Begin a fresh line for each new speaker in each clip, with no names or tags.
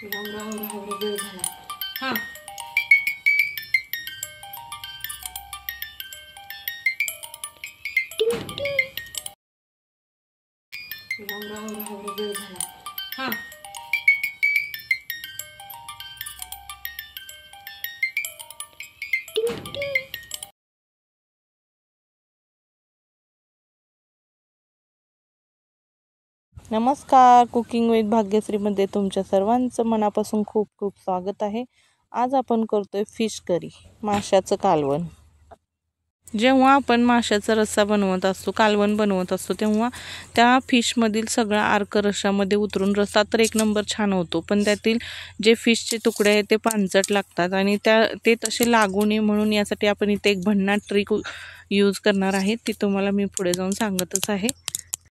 राम राम राम वेळ झाला। हां राम राम राम वेळ झाला। हां
नमस्कार, कुकिंग विथ भाग्यश्रीमध्ये तुमच्या सर्वांचं मनापासून खूप खूप स्वागत आहे। आज आपण करतोय फिश करी, माशाचं कालवण। जेव्हा आपण माशाचा रस्सा बनवत असतो, कालवण बनवत असतो, तेव्हा त्या फिशमधील सगळा अर्क रश्शामध्ये उतरून रस्सा तर एक नंबर छान होतो, पण त्यातील जे फिशचे तुकडे आहेत ते पांचट लागतात आणि ते तसे लागू नये म्हणून यासाठी आपण इथे एक भन्नाट ट्रिक यूज करणार आहे, ती तुम्हाला मी पुढे जाऊन सांगतच आहे,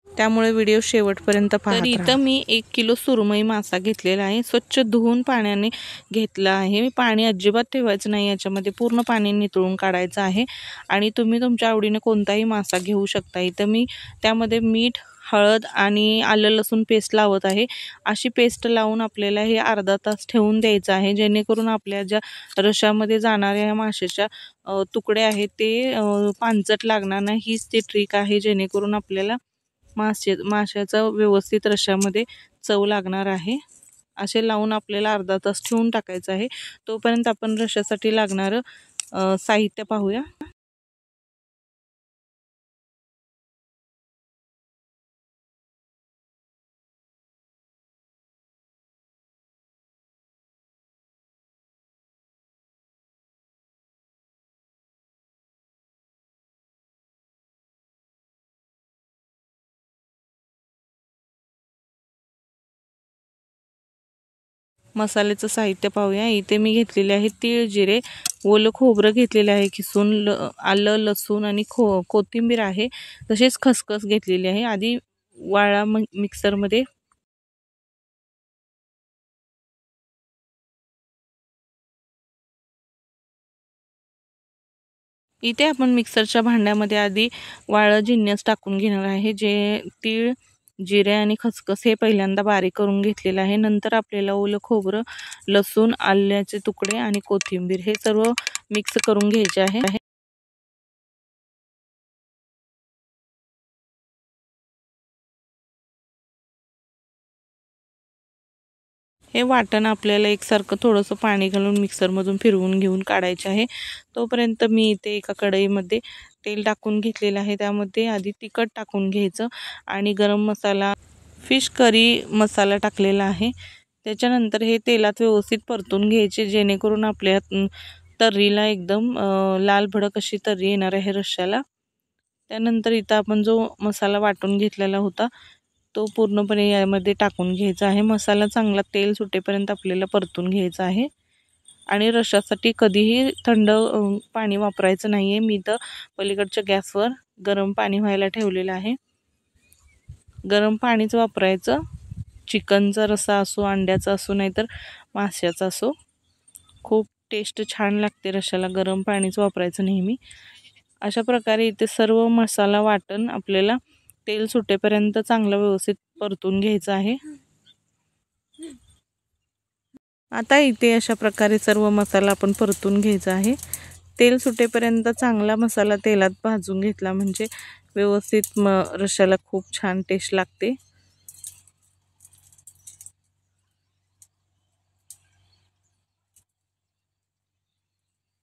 त्यामुळे व्हिडिओ शेवटपर्यंत पहा। तर इथं मी 1 किलो सुरमई मासा घेतलेला आहे, स्वच्छ धुवून पाण्याने घेतला आहे। पाणी अजिबात ठेवायचं नाही, याच्यामध्ये पूर्ण पाणी नितळून काढायचं आहे आणि तुम्ही तुमच्या आवडीने कोणताही मासा घेऊ शकता। इथं मी त्यामध्ये मीठ, हळद आणि आलं लसूण पेस्ट लावत आहे। अशी पेस्ट लावून आपल्याला हे अर्धा तास ठेवून द्यायचं आहे, जेणेकरून आपल्या ज्या रश्शामध्ये जाणाऱ्या माशाच्या तुकडे आहेत ते पांचट लागणार नाही। हीच ती ट्रिक आहे, जेणेकरून आपल्याला माशाचा व्यवस्थित रश्शामध्ये चव लागणार आहे। असे लावून आपल्याला अर्धा तास ठेवून टाकायचं आहे। तोपर्यंत आपण रश्शासाठी लागणारं साहित्य पाहूया। मसाल्याचं साहित्य पाहूया। इथे मी घेतलेले आहे तीळ, जिरे, ओलं खोबरं घेतलेले आहे किसून, आलं लसूण आणि कोथिंबीर आहे, तसेच खसखस घेतलेली आहे। आधी वाळा मिक्सरमध्ये इथे आपण मिक्सरच्या भांड्यामध्ये आधी वाळं जिन्नस टाकून घेणार आहे, जे तीळ, जिरे आणि खसखस हे पहिल्यांदा बारीक करून घेतलेलं आहे। नंतर आपल्याला ओलं खोबरं, लसूण, आल्याचे तुकडे आणि कोथिंबीर हे सर्व मिक्स करून घ्यायचे आहे। हे वाटण आपल्याला एकसारखं थोडंसं पाणी घालून मिक्सरमधून फिरवून घेऊन काढायचे आहे। तोपर्यंत मी इथे एका कढईमध्ये तेल टाकून घेतलेलं आहे, त्यामध्ये आधी तिखट टाकून घ्यायचं आणि गरम मसाला, फिश करी मसाला टाकलेला आहे। त्याच्यानंतर हे तेलात व्यवस्थित परतून घ्यायचे, जेणेकरून आपल्या तर्रीला एकदम लाल भडक अशी तर्री येणार आहे रश्श्याला। त्यानंतर इथं आपण जो मसाला वाटून घेतलेला होता तो पूर्णपणे यामध्ये टाकून घ्यायचा आहे। मसाला चांगला तेल सुटेपर्यंत आपल्याला परतून घ्यायचा आहे आणि रश्शासाठी कधीही थंड पाणी वापरायचं नाही आहे। मी तर पलीकडच्या गॅसवर गरम पाणी व्हायला ठेवलेलं आहे, गरम पाणीच वापरायचं। चिकनचा रस्सा असो, अंड्याचा असो, नाहीतर माशाचा असो, खूप टेस्ट छान लागते रश्शाला, गरम पाणीच वापरायचं नेहमी। अशा प्रकारे इथे सर्व मसाला वाटण आपल्याला तेल सुटेपर्यंत चांगलं व्यवस्थित परतून घ्यायचं आहे। आता इथे अशा प्रकारे सर्व मसाला आपण परतून घ्यायचा आहे। तेल सुटेपर्यंत चांगला मसाला तेलात भाजून घेतला म्हणजे व्यवस्थित रश्शाला खूप छान टेस्ट लागते।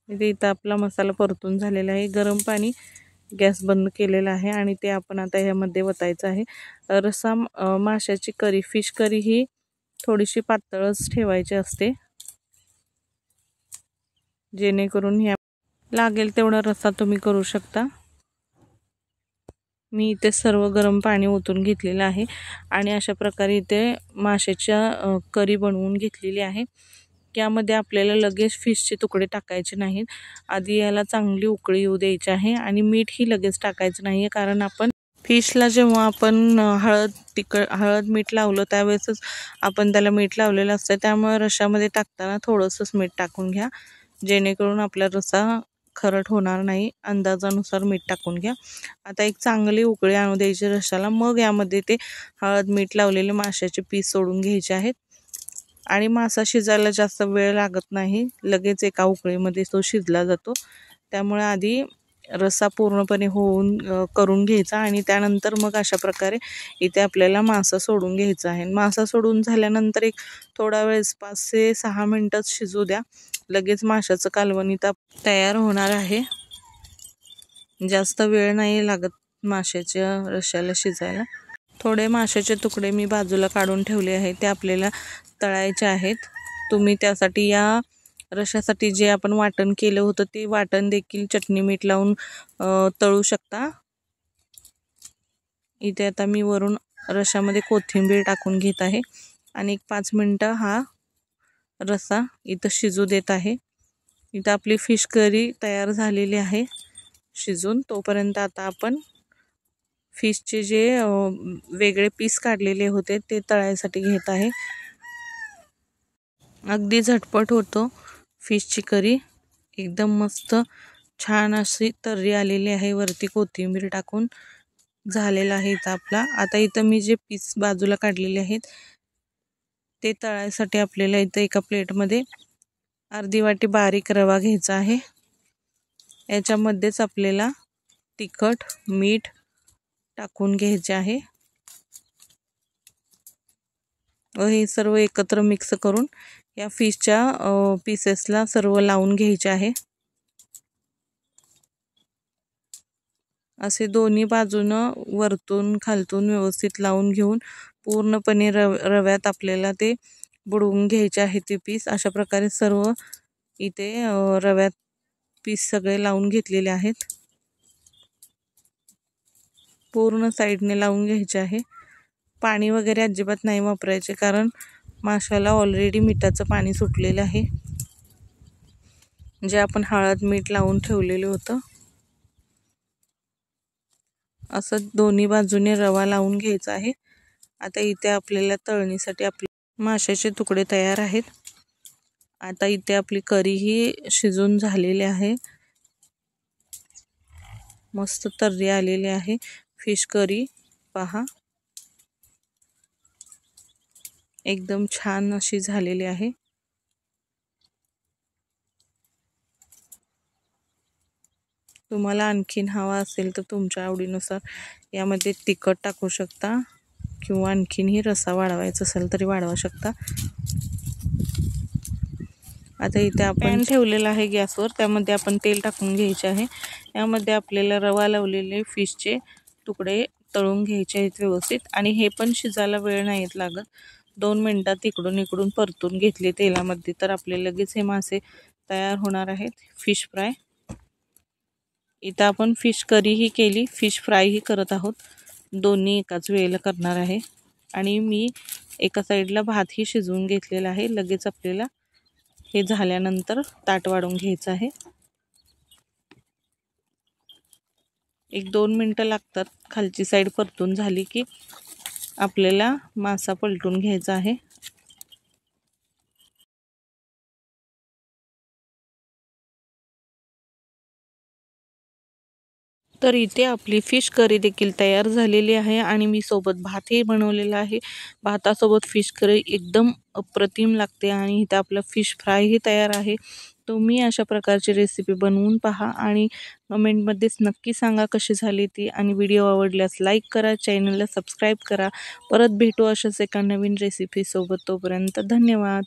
इथे आपला मसाला परतून झालेला आहे। गरम पाणी गॅस बंद केलेला आहे आणि ते आपण आता यामध्ये वतायचं आहे। रस्सा माशाची करी, फिश करी ही थोडीशी पातळच ठेवायची असते, जेणेकरून ह्या लागेल तेवढा रस्सा तुम्ही करू शकता। मी इथे सर्व गरम पाणी ओतून घेतलेलं आहे आणि अशा प्रकारे इथे माशाच्या करी बनवून घेतलेली आहे। यामध्ये आपल्याला लगेच फिशचे तुकडे टाकायचे नाहीत, आधी याला चांगली उकळी येऊ द्यायची आहे आणि मीठ ही लगेच टाकायचं नाही आहे, कारण आपण फिशला जेव्हा आपण हळद मीठ लावलं त्यावेळेसच आपण त्याला मीठ लावलेलं असतं, त्यामुळे रश्शामध्ये टाकताना थोडंसंच मीठ टाकून घ्या, जेणेकरून आपला रस्सा खरट होणार नाही। अंदाजानुसार मीठ टाकून घ्या। आता एक चांगली उकळी आणू द्यायची रश्शाला, मग यामध्ये ते हळद मीठ लावलेले माशाचे पीस सोडून घ्यायचे आहेत। आणि मासा शिजायला जास्त वेळ लागत नाही, लगेच एका उकळीमध्ये तो शिजला जातो. त्यामुळे आधी रस्सा पूर्णपणे करून घ्यायचा आणि त्यानंतर मग अशा प्रकारे इथे आपल्याला मासा सोडून घ्यायचा आहे. मासा सोडून झाल्यानंतर एक थोडा वेळेस 5 ते 6 मिनिटच शिजू द्या. लगेच माशाचं कालवण इथं तयार होणार आहे. जास्त वेळ नाही लागत माशाच्या रश्श्याला शिजायला. थोडे माशाचे तुकडे मी बाजूला काढून ठेवले आहेत, ते आपल्याला तळायचे आहेत. तुम्ही त्यासाठी या रश्श्यासाठी जे आपण वाटण केलं होतं ते वाटण देखील चटणी मीठ लावून तळू शकता. इथे आता मी वरून रश्श्यामध्ये कोथिंबीर टाकून घेत आहे आणि 5 मिनिटं हा रस्सा इथं शिजू देत आहे. इथं आपली फिश करी तयार झालेली आहे शिजून. तोपर्यंत आता आपण फिशचे जे वेगळे पीस काढलेले होते ते तळायसाठी घेत आहे. अगदी झटपट होतो फिशची करी. एकदम मस्त छान अशी तर्री आलेली आहे. वरती कोथिंबीर टाकून झालेला आहे इथं आपला. आता इथं मी जे पीस बाजूला काढलेले आहेत ते तळायसाठी आपल्याला इथं एका प्लेटमध्ये अर्धी वाटी बारीक रवा घ्यायचा आहे. याच्यामध्येच आपल्याला तिखट मीठ टाकून घ्यायचे आहे व हे सर्व एकत्र मिक्स करून या फिशच्या पीसेसला सर्व लावून घ्यायचे आहे. असे दोन्ही बाजूनं वरतून खालतून व्यवस्थित लावून घेऊन पूर्णपणे रव्यात आपल्याला ते बुडवून घ्यायचे आहे ते पीस. अशा प्रकारे सर्व इथे रव्यात पीस सगळे लावून घेतलेले आहेत. पूर्ण साईडने लावून घ्यायचे आहे. पाणी वगैरे अजिबात नाही वापरायचे, कारण माशाला ऑलरेडी मिठाचं पाणी सुटलेलं आहे, जे आपण हळद मीठ लावून ठेवलेलं होतं. असं दोन्ही बाजूने रवा लावून घ्यायचा आहे. आता इथे आपल्याला तळणीसाठी आपले माशाचे तुकडे तयार आहेत. आता इथे आपली करीही शिजून झालेली आहे. मस्त तर्री आलेली आहे फिश करी. पहा, एकदम छान अशी झालेली आहे. तुम्हाला आणखीन हवा असेल तर तुमच्या आवडीनुसार यामध्ये तिखट टाकू शकता किंवा आणखीनही रस्सा वाढवायचा असेल तरी वाढवा शकता. आता इथे आपण ठेवलेला आहे गॅसवर, त्यामध्ये आपण तेल टाकून घ्यायचे आहे. यामध्ये आपल्याला रवा लावलेले फिशचे तुकडे तळून घ्यायचे आहेत व्यवस्थित. आणि हे पण शिजायला वेळ नाही लागत. 2 मिनिटात इकडून इकडून परतून घेतले तेलामध्ये तर आपले लगेच हे मासे तयार होणार आहेत. Fish fry. इथं आपण फिश करीही केली, फिश फ्रायही करत आहोत. दोन्ही एकाच वेळेला करणार आहे. आणि मी एका साईडला भातही शिजवून घेतलेला आहे. लगेच आपल्याला हे झाल्यानंतर ताट वाढून घ्यायचं आहे. 1-2 मिनिटं लागतात. खालची साईड परतून झाली की आपल्याला मासा पलटून घ्यायचा आहे. तर इथे आपली फिश करी देखील तयार झालेली आहे आणि मी सोबत भातही बनवलेला आहे. भातासोबत फिश करी एकदम अप्रतिम लागते. आणि इथे आपलं फिश फ्रायही तयार आहे. तुम्ही अशा प्रकारची रेसिपी बनवून पहा आणि कमेंटमध्येच नक्की सांगा कशी झाली ती. आणि व्हिडिओ आवडल्यास लाईक करा, चॅनलला सबस्क्राईब करा. परत भेटू अशाच एका नवीन रेसिपीसोबत. तोपर्यंत धन्यवाद.